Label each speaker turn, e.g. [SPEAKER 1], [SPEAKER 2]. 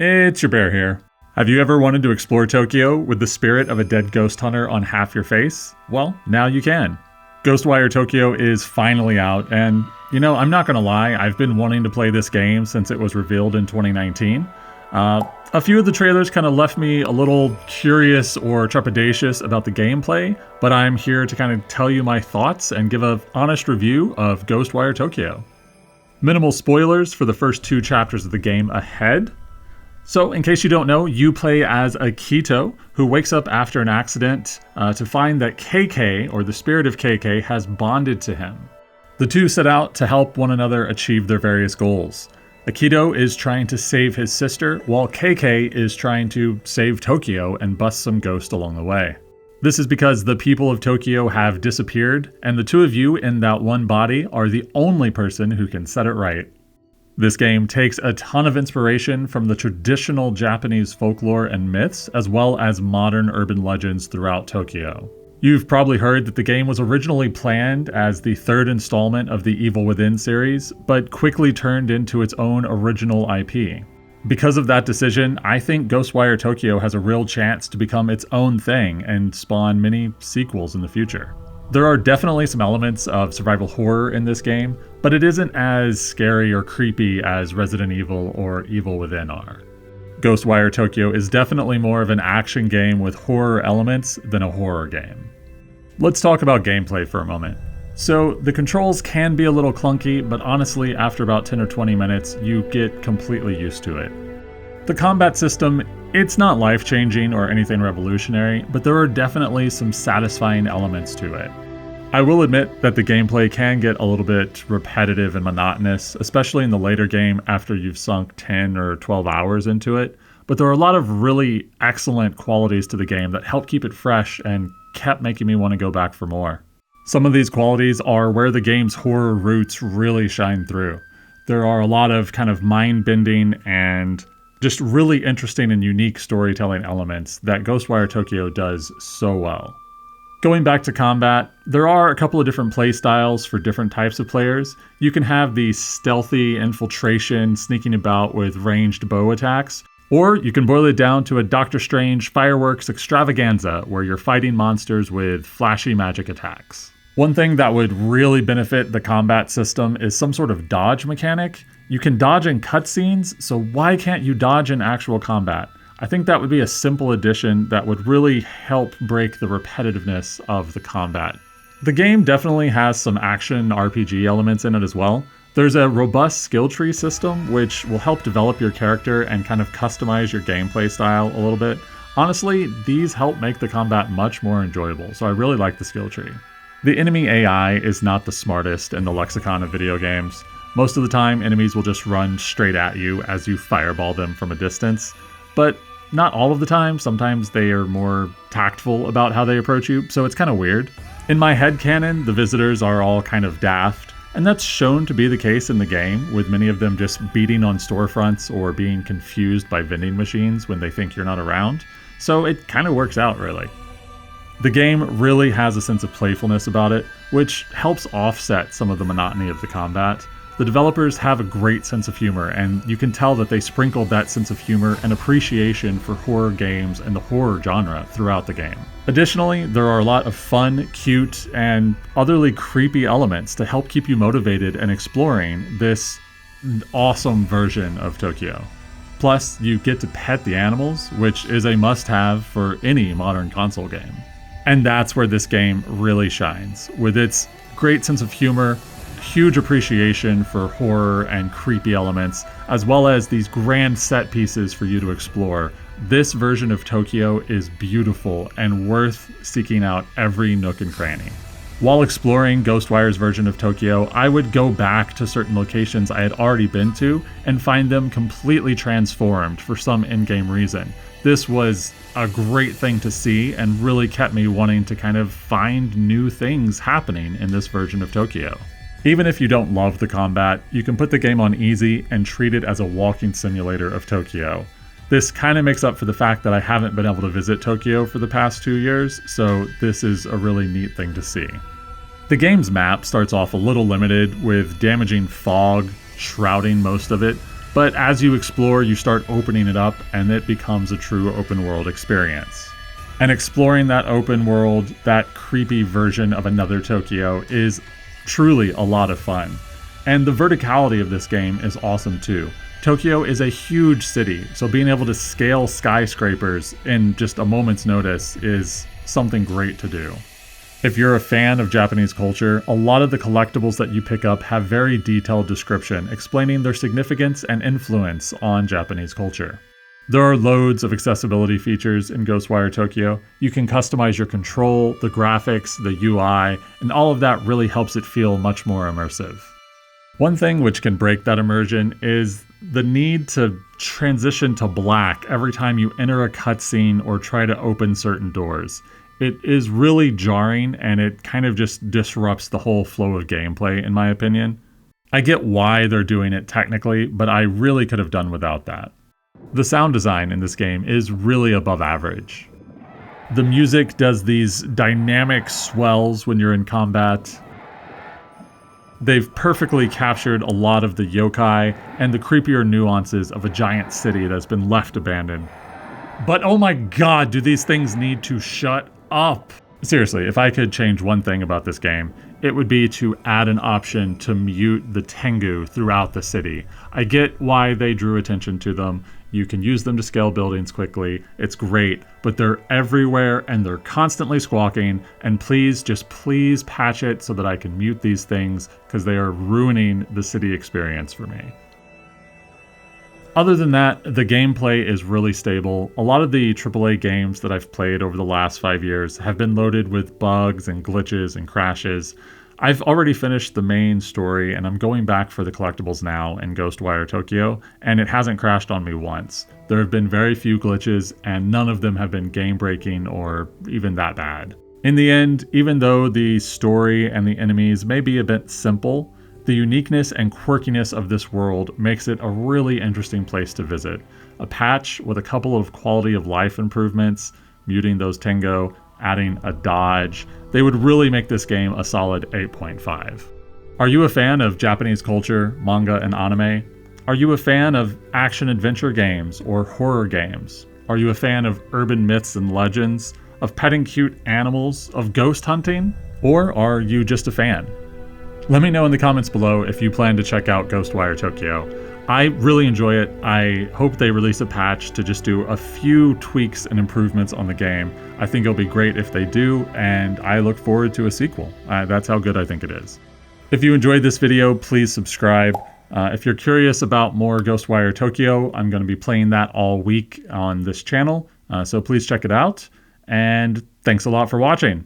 [SPEAKER 1] It's your bear here. Have you ever wanted to explore Tokyo with the spirit of a dead ghost hunter on half your face? Well, now you can. Ghostwire Tokyo is finally out, and I'm not gonna lie, I've been wanting to play this game since it was revealed in 2019. A few of the trailers kind of left me a little curious or trepidatious about the gameplay, but I'm here to kind of tell you my thoughts and give an honest review of Ghostwire Tokyo. Minimal spoilers for the first 2 chapters of the game ahead. So, in case you don't know, you play as Akito, who wakes up after an accident to find that KK, or the spirit of KK, has bonded to him. The two set out to help one another achieve their various goals. Akito is trying to save his sister, while KK is trying to save Tokyo and bust some ghost along the way. This is because the people of Tokyo have disappeared, and the two of you in that one body are the only person who can set it right. This game takes a ton of inspiration from the traditional Japanese folklore and myths, as well as modern urban legends throughout Tokyo. You've probably heard that the game was originally planned as the 3rd installment of the Evil Within series, but quickly turned into its own original IP. Because of that decision, I think Ghostwire Tokyo has a real chance to become its own thing and spawn many sequels in the future. There are definitely some elements of survival horror in this game, but it isn't as scary or creepy as Resident Evil or Evil Within are. Ghostwire Tokyo is definitely more of an action game with horror elements than a horror game. Let's talk about gameplay for a moment. So, the controls can be a little clunky, but honestly, after about 10 or 20 minutes, you get completely used to it. The combat system, it's not life-changing or anything revolutionary, but there are definitely some satisfying elements to it. I will admit that the gameplay can get a little bit repetitive and monotonous, especially in the later game after you've sunk 10 or 12 hours into it, but there are a lot of really excellent qualities to the game that help keep it fresh and kept making me want to go back for more. Some of these qualities are where the game's horror roots really shine through. There are a lot of kind of mind-bending and just really interesting and unique storytelling elements that Ghostwire Tokyo does so well. Going back to combat, there are a couple of different play styles for different types of players. You can have the stealthy infiltration, sneaking about with ranged bow attacks, or you can boil it down to a Doctor Strange fireworks extravaganza where you're fighting monsters with flashy magic attacks. One thing that would really benefit the combat system is some sort of dodge mechanic. You can dodge in cutscenes, so why can't you dodge in actual combat? I think that would be a simple addition that would really help break the repetitiveness of the combat. The game definitely has some action RPG elements in it as well. There's a robust skill tree system which will help develop your character and kind of customize your gameplay style a little bit. Honestly, these help make the combat much more enjoyable, so I really like the skill tree. The enemy AI is not the smartest in the lexicon of video games. Most of the time, enemies will just run straight at you as you fireball them from a distance, but not all of the time. Sometimes they are more tactful about how they approach you, so it's kind of weird. In my headcanon, the visitors are all kind of daft, and that's shown to be the case in the game, with many of them just beating on storefronts or being confused by vending machines when they think you're not around, so it kind of works out, really. The game really has a sense of playfulness about it, which helps offset some of the monotony of the combat. The developers have a great sense of humor, and you can tell that they sprinkled that sense of humor and appreciation for horror games and the horror genre throughout the game. Additionally, there are a lot of fun, cute, and otherly creepy elements to help keep you motivated and exploring this awesome version of Tokyo. Plus, you get to pet the animals, which is a must-have for any modern console game. And that's where this game really shines, with its great sense of humor, huge appreciation for horror and creepy elements, as well as these grand set pieces for you to explore. This version of Tokyo is beautiful and worth seeking out every nook and cranny. While exploring Ghostwire's version of Tokyo, I would go back to certain locations I had already been to and find them completely transformed for some in-game reason. This was a great thing to see and really kept me wanting to kind of find new things happening in this version of Tokyo. Even if you don't love the combat, you can put the game on easy and treat it as a walking simulator of Tokyo. This kind of makes up for the fact that I haven't been able to visit Tokyo for the past 2 years, so this is a really neat thing to see. The game's map starts off a little limited with damaging fog shrouding most of it, But as you explore, you start opening it up and it becomes a true open world experience. And exploring that open world, that creepy version of another Tokyo, is truly a lot of fun. And the verticality of this game is awesome too. Tokyo is a huge city, so being able to scale skyscrapers in just a moment's notice is something great to do. If you're a fan of Japanese culture, a lot of the collectibles that you pick up have very detailed description explaining their significance and influence on Japanese culture. There are loads of accessibility features in Ghostwire Tokyo. You can customize your control, the graphics, the UI, and all of that really helps it feel much more immersive. One thing which can break that immersion is the need to transition to black every time you enter a cutscene or try to open certain doors. It is really jarring and it kind of just disrupts the whole flow of gameplay, in my opinion. I get why they're doing it technically, but I really could have done without that. The sound design in this game is really above average. The music does these dynamic swells when you're in combat. They've perfectly captured a lot of the yokai and the creepier nuances of a giant city that's been left abandoned. But oh my god, do these things need to shut up! Seriously, if I could change one thing about this game, it would be to add an option to mute the Tango throughout the city. I get why they drew attention to them. You can use them to scale buildings quickly. It's great, but they're everywhere and they're constantly squawking. And please, just please patch it so that I can mute these things because they are ruining the city experience for me. Other than that, the gameplay is really stable. A lot of the AAA games that I've played over the last 5 years have been loaded with bugs and glitches and crashes. I've already finished the main story and I'm going back for the collectibles now in Ghostwire Tokyo, and it hasn't crashed on me once. There have been very few glitches and none of them have been game-breaking or even that bad. In the end, even though the story and the enemies may be a bit simple, the uniqueness and quirkiness of this world makes it a really interesting place to visit. A patch with a couple of quality of life improvements, muting those Tango, adding a dodge, they would really make this game a solid 8.5. Are you a fan of Japanese culture, manga, and anime? Are you a fan of action-adventure games or horror games? Are you a fan of urban myths and legends, of petting cute animals, of ghost hunting? Or are you just a fan? Let me know in the comments below if you plan to check out Ghostwire Tokyo. I really enjoy it. I hope they release a patch to just do a few tweaks and improvements on the game. I think it'll be great if they do, and I look forward to a sequel. That's how good I think it is. If you enjoyed this video, please subscribe. If you're curious about more Ghostwire Tokyo, I'm going to be playing that all week on this channel, so please check it out. And thanks a lot for watching.